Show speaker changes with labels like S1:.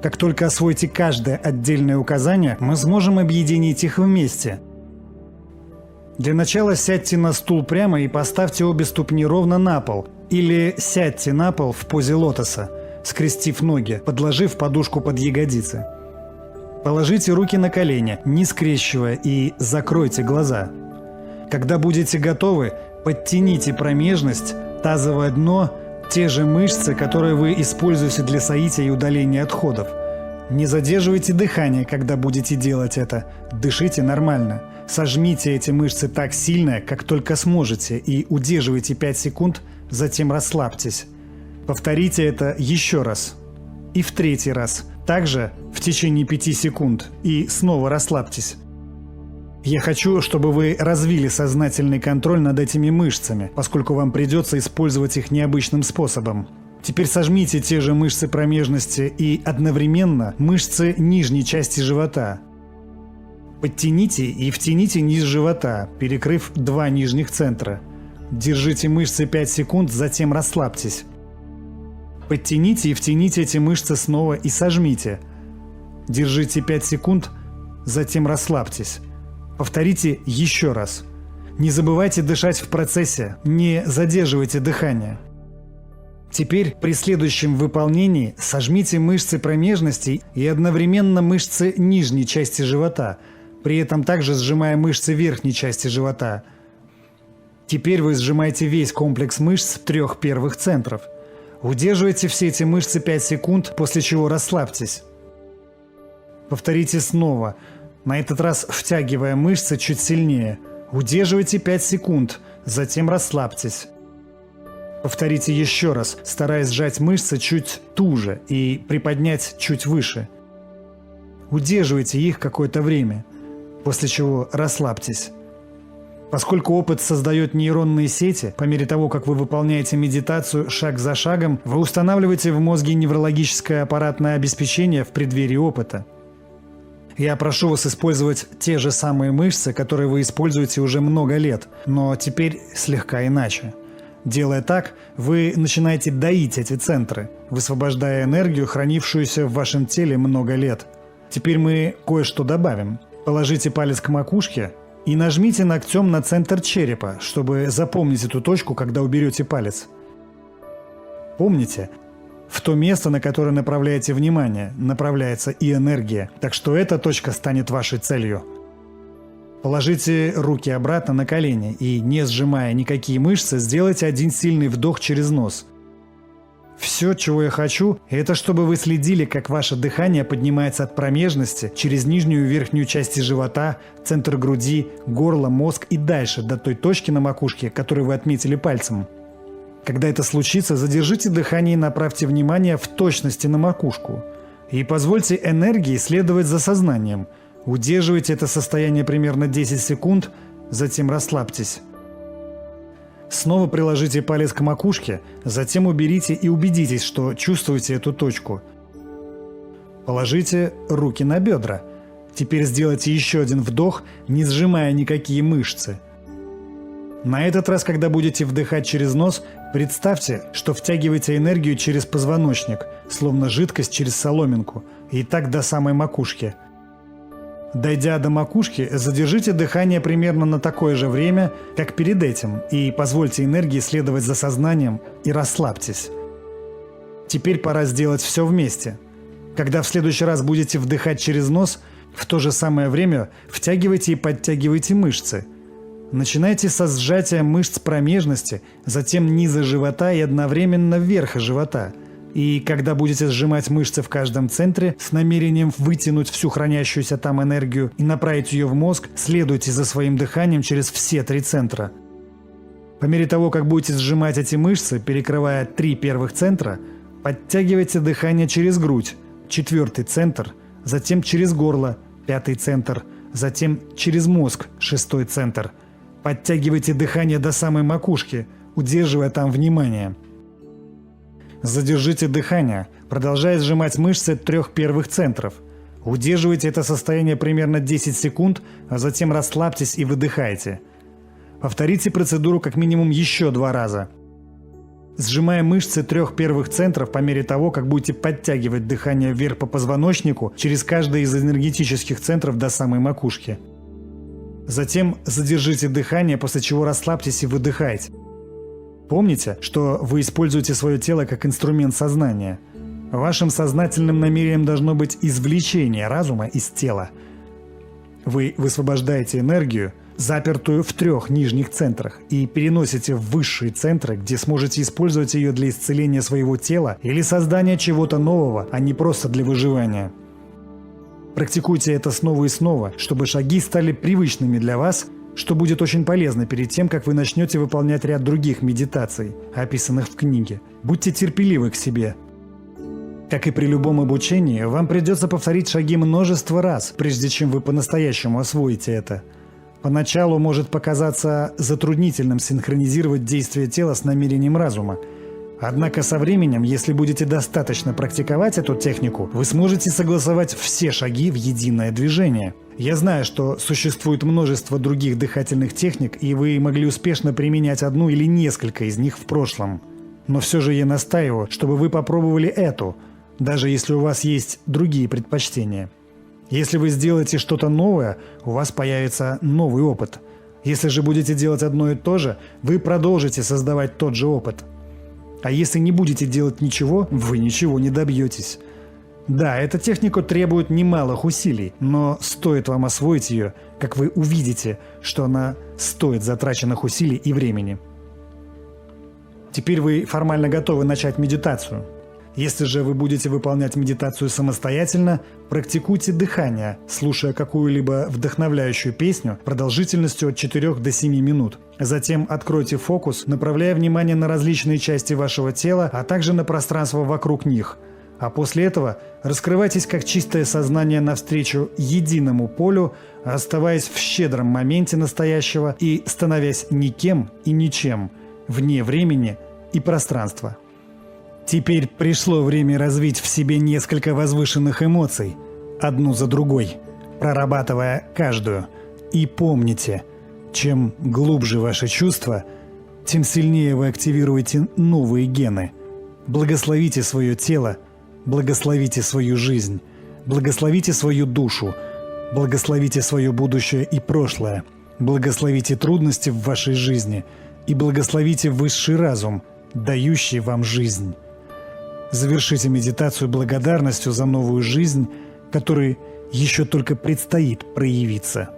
S1: Как только освоите каждое отдельное указание, мы сможем объединить их вместе. Для начала сядьте на стул прямо и поставьте обе ступни ровно на пол, или сядьте на пол в позе лотоса, скрестив ноги, подложив подушку под ягодицы. Положите руки на колени, не скрещивая, и закройте глаза. Когда будете готовы, подтяните промежность, тазовое дно, те же мышцы, которые вы используете для соития и удаления отходов. Не задерживайте дыхание, когда будете делать это. Дышите нормально. Сожмите эти мышцы так сильно, как только сможете, и удерживайте 5 секунд, затем расслабьтесь. Повторите это еще раз. И в 3-й раз. Также в течение 5 секунд. И снова расслабьтесь. Я хочу, чтобы вы развили сознательный контроль над этими мышцами, поскольку вам придется использовать их необычным способом. Теперь сожмите те же мышцы промежности и одновременно мышцы нижней части живота. Подтяните и втяните низ живота, перекрыв 2 нижних центра. Держите мышцы 5 секунд, затем расслабьтесь. Подтяните и втяните эти мышцы снова и сожмите. Держите 5 секунд, затем расслабьтесь. Повторите еще раз. Не забывайте дышать в процессе, не задерживайте дыхание. Теперь при следующем выполнении сожмите мышцы промежности и одновременно мышцы нижней части живота, при этом также сжимая мышцы верхней части живота. Теперь вы сжимаете весь комплекс мышц 3 первых центров. Удерживайте все эти мышцы 5 секунд, после чего расслабьтесь. Повторите снова, на этот раз втягивая мышцы чуть сильнее. Удерживайте 5 секунд, затем расслабьтесь. Повторите еще раз, стараясь сжать мышцы чуть туже и приподнять чуть выше. Удерживайте их какое-то время, после чего расслабьтесь. Поскольку опыт создает нейронные сети, по мере того, как вы выполняете медитацию шаг за шагом, вы устанавливаете в мозге неврологическое аппаратное обеспечение в преддверии опыта. Я прошу вас использовать те же самые мышцы, которые вы используете уже много лет, но теперь слегка иначе. Делая так, вы начинаете доить эти центры, высвобождая энергию, хранившуюся в вашем теле много лет. Теперь мы кое-что добавим. Положите палец к макушке и нажмите ногтем на центр черепа, чтобы запомнить эту точку, когда уберете палец. Помните, в то место, на которое направляете внимание, направляется и энергия, так что эта точка станет вашей целью. Положите руки обратно на колени и, не сжимая никакие мышцы, сделайте один сильный вдох через нос. Все, чего я хочу, это чтобы вы следили, как ваше дыхание поднимается от промежности через нижнюю и верхнюю части живота, центр груди, горло, мозг и дальше до той точки на макушке, которую вы отметили пальцем. Когда это случится, задержите дыхание и направьте внимание в точности на макушку. И позвольте энергии следовать за сознанием. Удерживайте это состояние примерно 10 секунд, затем расслабьтесь. Снова приложите палец к макушке, затем уберите и убедитесь, что чувствуете эту точку. Положите руки на бедра. Теперь сделайте еще один вдох, не сжимая никакие мышцы. На этот раз, когда будете вдыхать через нос, представьте, что втягиваете энергию через позвоночник, словно жидкость через соломинку, и так до самой макушки. Дойдя до макушки, задержите дыхание примерно на такое же время, как перед этим, и позвольте энергии следовать за сознанием и расслабьтесь. Теперь пора сделать все вместе. Когда в следующий раз будете вдыхать через нос, в то же самое время втягивайте и подтягивайте мышцы. Начинайте со сжатия мышц промежности, затем низа живота и одновременно верха живота. И когда будете сжимать мышцы в каждом центре с намерением вытянуть всю хранящуюся там энергию и направить ее в мозг, следуйте за своим дыханием через все 3 центра. По мере того, как будете сжимать эти мышцы, перекрывая 3 первых центра, подтягивайте дыхание через грудь, 4-й центр, затем через горло, 5-й центр, затем через мозг, 6-й центр. Подтягивайте дыхание до самой макушки, удерживая там внимание. Задержите дыхание, продолжая сжимать мышцы 3 первых центров. Удерживайте это состояние примерно 10 секунд, а затем расслабьтесь и выдыхайте. Повторите процедуру как минимум еще 2 раза. Сжимая мышцы 3 первых центров по мере того, как будете подтягивать дыхание вверх по позвоночнику через каждый из энергетических центров до самой макушки. Затем задержите дыхание, после чего расслабьтесь и выдыхайте. Помните, что вы используете свое тело как инструмент сознания. Вашим сознательным намерением должно быть извлечение разума из тела. Вы высвобождаете энергию, запертую в 3 нижних центрах, и переносите в высшие центры, где сможете использовать ее для исцеления своего тела или создания чего-то нового, а не просто для выживания. Практикуйте это снова и снова, чтобы шаги стали привычными для вас, что будет очень полезно перед тем, как вы начнете выполнять ряд других медитаций, описанных в книге. Будьте терпеливы к себе. Как и при любом обучении, вам придется повторить шаги множество раз, прежде чем вы по-настоящему освоите это. Поначалу может показаться затруднительным синхронизировать действия тела с намерением разума. Однако со временем, если будете достаточно практиковать эту технику, вы сможете согласовать все шаги в единое движение. Я знаю, что существует множество других дыхательных техник, и вы могли успешно применять одну или несколько из них в прошлом. Но все же я настаиваю, чтобы вы попробовали эту, даже если у вас есть другие предпочтения. Если вы сделаете что-то новое, у вас появится новый опыт. Если же будете делать одно и то же, вы продолжите создавать тот же опыт. А если не будете делать ничего, вы ничего не добьетесь. Да, эта техника требует немалых усилий, но стоит вам освоить ее, как вы увидите, что она стоит затраченных усилий и времени. Теперь вы формально готовы начать медитацию. Если же вы будете выполнять медитацию самостоятельно, практикуйте дыхание, слушая какую-либо вдохновляющую песню продолжительностью от 4 до 7 минут. Затем откройте фокус, направляя внимание на различные части вашего тела, а также на пространство вокруг них. А после этого раскрывайтесь как чистое сознание навстречу единому полю, оставаясь в щедром моменте настоящего и становясь никем и ничем, вне времени и пространства. Теперь пришло время развить в себе несколько возвышенных эмоций, одну за другой, прорабатывая каждую. И помните, чем глубже ваши чувства, тем сильнее вы активируете новые гены. Благословите свое тело, благословите свою жизнь, благословите свою душу, благословите свое будущее и прошлое, благословите трудности в вашей жизни и благословите высший разум, дающий вам жизнь. Завершите медитацию благодарностью за новую жизнь, которой еще только предстоит проявиться.